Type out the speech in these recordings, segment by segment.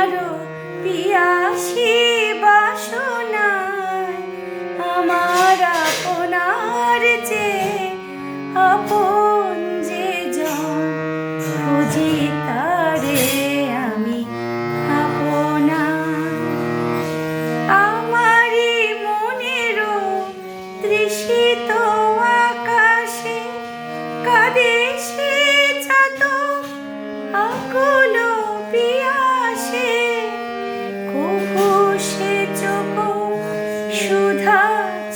তোমারও পিয়াসী বাসনায় আমার আপনার যে আপন যে জন খুঁজি তারে আমি আপনার। আমারই মনেরও তৃষিত আকাশে কাঁদে সে চাতক আকুল পিয়াসে, কভু সে চোখ সুধা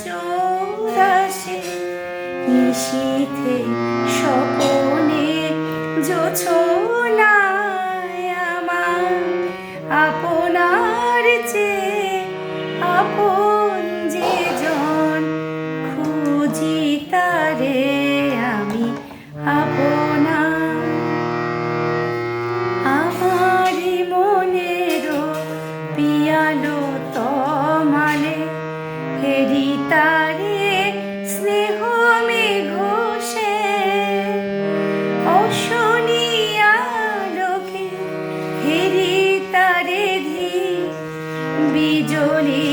চৌরাশে নিশীথে স্বপনে জোছনায় আমার আপনার যে আপন যে জন খুঁজি তারে আমি আপনার। আমারি মনেরও পিয়ালো তমালে হেরি তারে স্নেহ মেঘোষে, অশনিয়া লোকে হেরি তারে ধি বিজলি